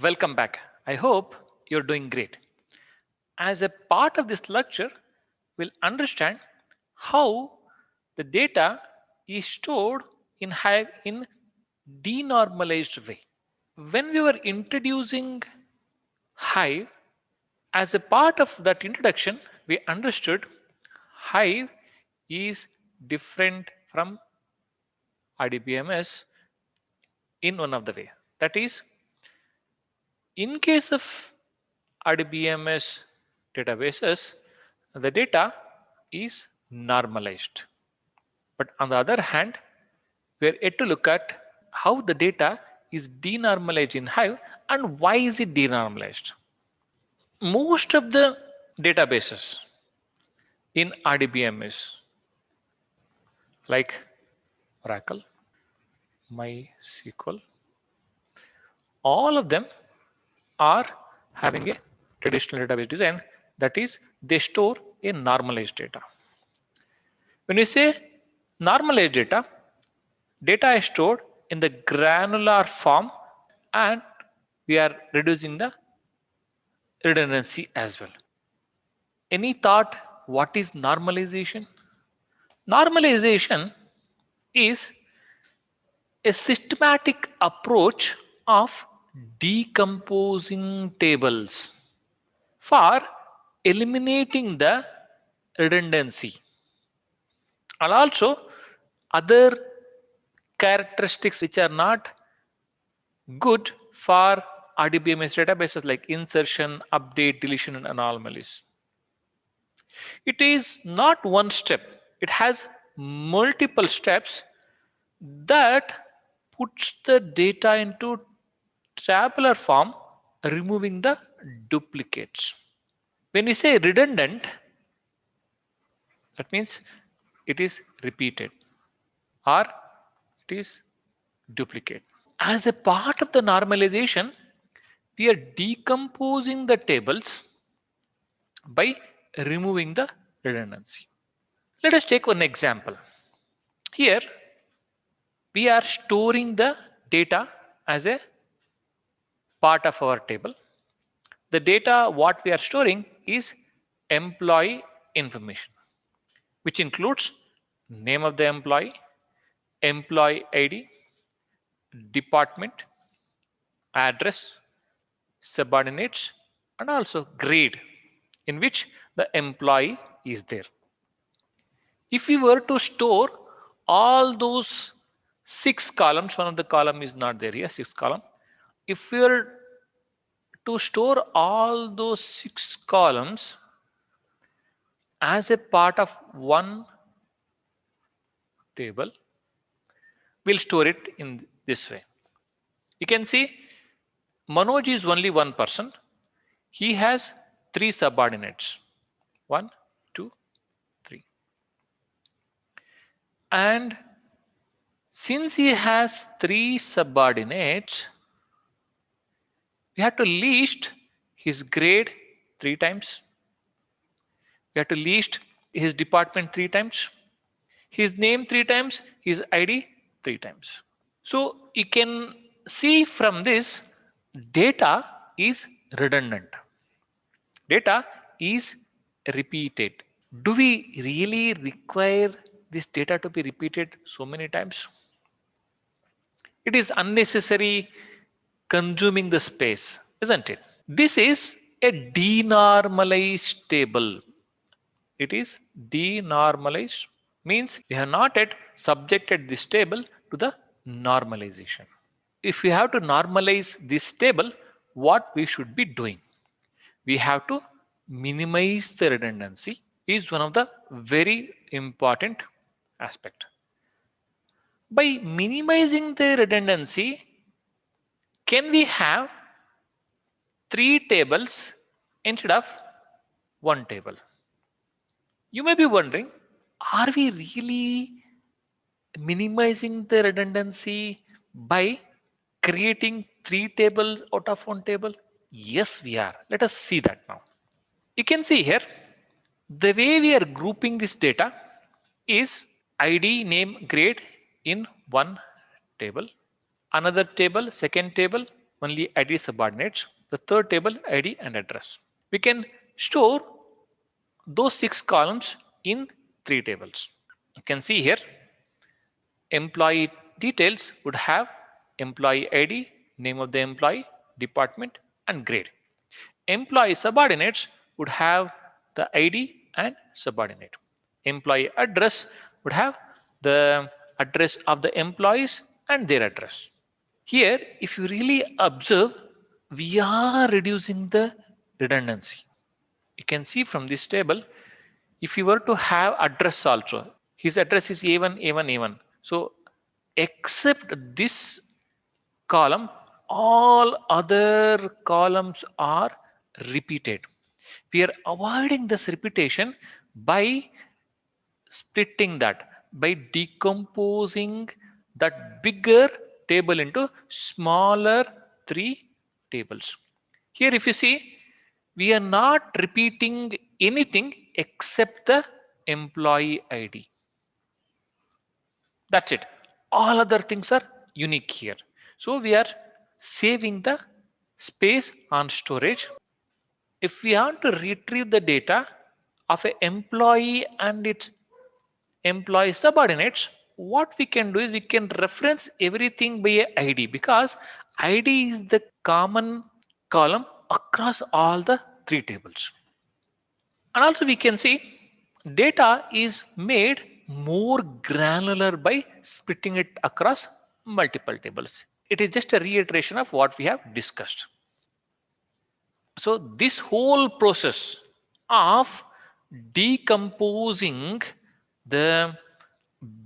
Welcome back. I hope you're doing great. As a part of this lecture, we'll understand how the data is stored in Hive in denormalized way. When we were introducing Hive, as a part of that introduction, we understood Hive is different from RDBMS in one of the way. That is, in case of RDBMS databases, the data is normalized. But on the other hand, we are yet to look at how the data is denormalized in Hive and why is it denormalized. Most of the databases in RDBMS like Oracle, MySQL, all of them are having a traditional database design, that is they store a normalized data. When we say normalized data, data is stored in the granular form and we are reducing the redundancy as well. Any thought what is normalization? Normalization is a systematic approach of decomposing tables for eliminating the redundancy and also other characteristics which are not good for RDBMS databases like insertion, update, deletion, and anomalies. It is not one step, it has multiple steps that puts the data into tabular form, removing the duplicates. When we say redundant, that means it is repeated or it is duplicate. As a part of the normalization, we are decomposing the tables by removing the redundancy. Let us take one example. Here, we are storing the data as a part of our table. The data what we are storing is employee information, which includes name of the employee, employee ID, department, address, subordinates, and also grade in which the employee is there. If we were to store all those 6 columns, one of the column is not there here, 6 column. If we were to store all those 6 columns as a part of one table, we'll store it in this way. You can see Manoj is only one person. He has 3 subordinates. 1, 2, 3. And since he has 3 subordinates, we have to list his grade 3 times. We have to list his department 3 times, his name 3 times, his ID 3 times. So you can see from this, data is redundant. Data is repeated. Do we really require this data to be repeated so many times? It is unnecessary consuming the space, isn't it? This is a denormalized table. It is denormalized, means we have not yet subjected this table to the normalization. If we have to normalize this table, what we should be doing? We have to minimize the redundancy, is one of the very important aspect. By minimizing the redundancy, can we have 3 tables instead of 1 table? You may be wondering, are we really minimizing the redundancy by creating 3 tables out of 1 table? Yes, we are. Let us see that now. You can see here, the way we are grouping this data is ID, name, grade in one table. Another table, second table, only ID subordinates. The third table, ID and address. We can store those 6 columns in 3 tables. You can see here, employee details would have employee ID, name of the employee, department, and grade. Employee subordinates would have the ID and subordinate. Employee address would have the address of the employees and their address. Here, if you really observe, we are reducing the redundancy. You can see from this table, if you were to have address also, his address is A1, A1, A1. So except this column, all other columns are repeated. We are avoiding this repetition by splitting that, by decomposing that bigger table into smaller 3 tables. Here if you see, we are not repeating anything except the employee ID. That's it. All other things are unique here. So we are saving the space on storage. If we want to retrieve the data of an employee and its employee subordinates, what we can do is we can reference everything by a ID, because ID is the common column across all the 3 tables. And also we can see data is made more granular by splitting it across multiple tables. It is just a reiteration of what we have discussed. So this whole process of decomposing the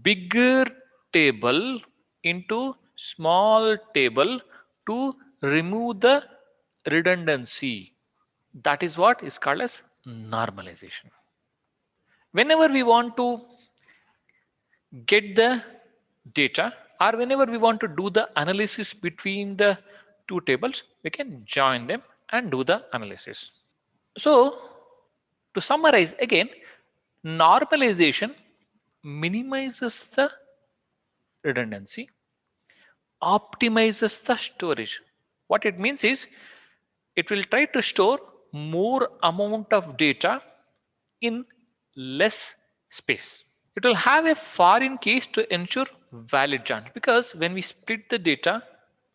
bigger table into small table to remove the redundancy, that is what is called as normalization. Whenever we want to get the data, or whenever we want to do the analysis between the 2 tables, we can join them and do the analysis. So to summarize again, normalization minimizes the redundancy, optimizes the storage. What it means is it will try to store more amount of data in less space. It will have a foreign keys to ensure valid joins, because when we split the data,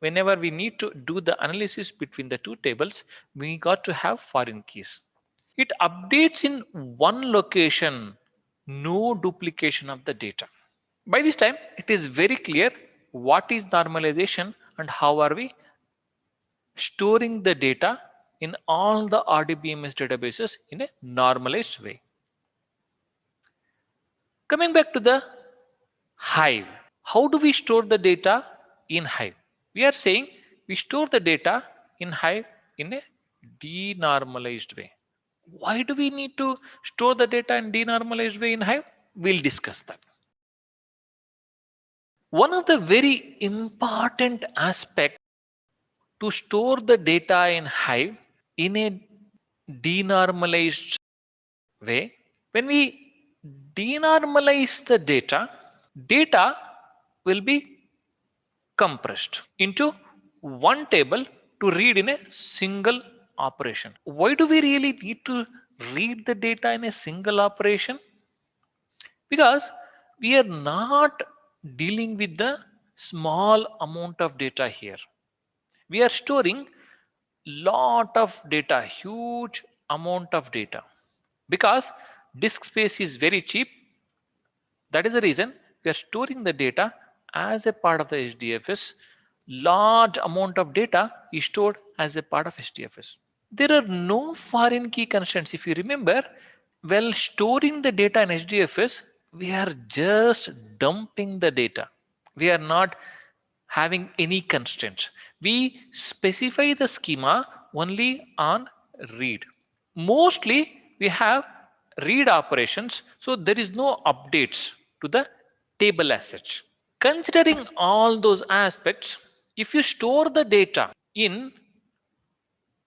whenever we need to do the analysis between the 2 tables, we got to have foreign keys. It updates in one location, no duplication of the data. By this time, it is very clear what is normalization and how are we storing the data in all the RDBMS databases in a normalized way. Coming back to the Hive, how do we store the data in Hive? We are saying we store the data in Hive in a denormalized way. Why do we need to store the data in denormalized way in Hive? We'll discuss that. One of the very important aspects to store the data in Hive in a denormalized way, when we denormalize the data, data will be compressed into one table to read in a single operation. Why do we really need to read the data in a single operation? Because we are not dealing with the small amount of data here. We are storing lot of data, huge amount of data. Because disk space is very cheap, that is the reason we are storing the data as a part of the HDFS. Large amount of data is stored as a part of HDFS. There are no foreign key constraints. If you remember, while storing the data in HDFS, we are just dumping the data. We are not having any constraints. We specify the schema only on read. Mostly we have read operations, so there is no updates to the table as such. Considering all those aspects, if you store the data in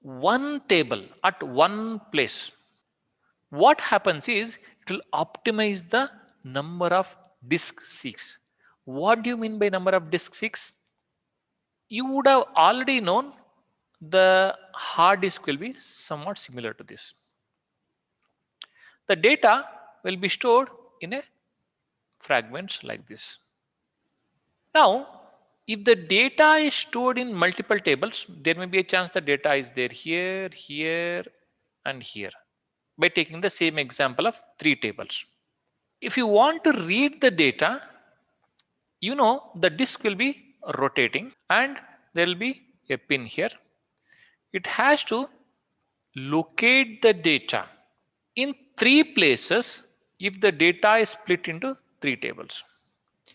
one table at one place, what happens is it will optimize the number of disk seeks. What do you mean by number of disk seeks? you would have already known the hard disk will be somewhat similar to this. The data will be stored in a fragments like this. Now, if the data is stored in multiple tables, there may be a chance the data is there here, here, and here by taking the same example of 3 tables. If you want to read the data, you know the disk will be rotating and there will be a pin here. It has to locate the data in 3 places if the data is split into 3 tables.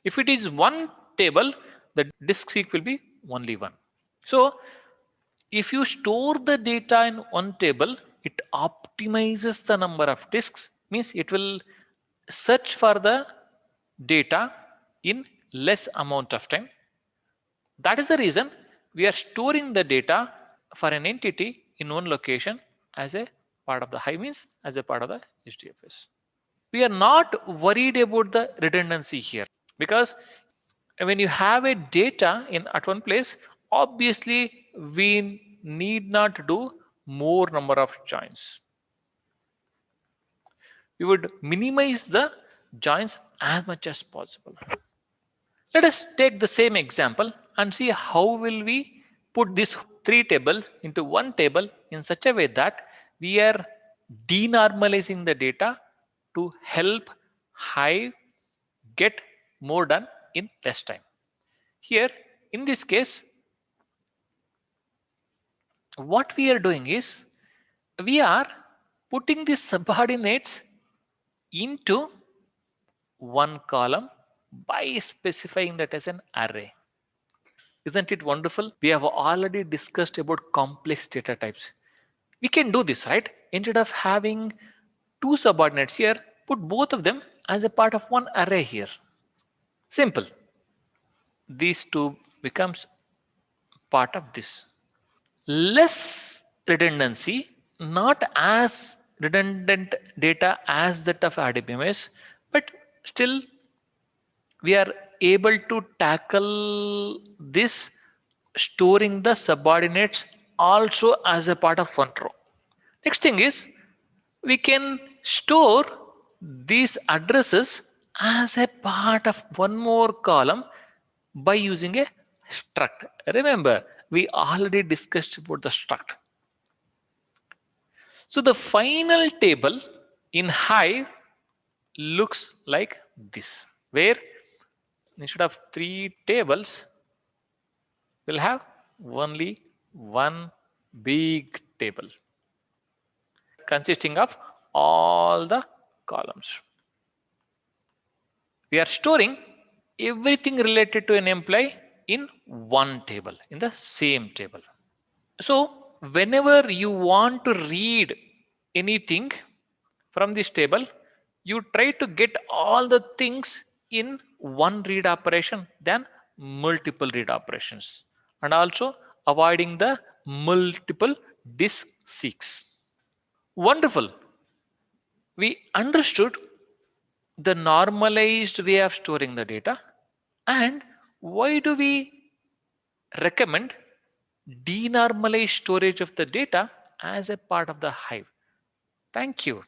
If it is one table, the disk seek will be only one. So if you store the data in one table, it optimizes the number of disks, means it will search for the data in less amount of time. That is the reason we are storing the data for an entity in one location as a part of the Hive, means as a part of the HDFS. We are not worried about the redundancy here, because when you have a data in at one place, obviously we need not do more number of joins. We would minimize the joins as much as possible. Let us take the same example and see how will we put these 3 tables into one table in such a way that we are denormalizing the data to help Hive get more done in less time. Here in this case, what we are doing is we are putting the subordinates into one column by specifying that as an array. Isn't it wonderful? We have already discussed about complex data types. We can do this, right? Instead of having 2 subordinates here, put both of them as a part of one array here. Simple. These two becomes part of this. Less redundancy, not as redundant data as that of RDBMS, but still we are able to tackle this storing the subordinates also as a part of one row. Next thing is we can store these addresses as a part of one more column by using a struct. Remember, we already discussed about the struct. So the final table in Hive looks like this, where instead of 3 tables, we'll have only one big table consisting of all the columns. We are storing everything related to an employee in one table, in the same table. So whenever you want to read anything from this table, you try to get all the things in one read operation than multiple read operations, and also avoiding the multiple disk seeks. Wonderful. We understood the normalized way of storing the data, and why do we recommend denormalized storage of the data as a part of the Hive. Thank you.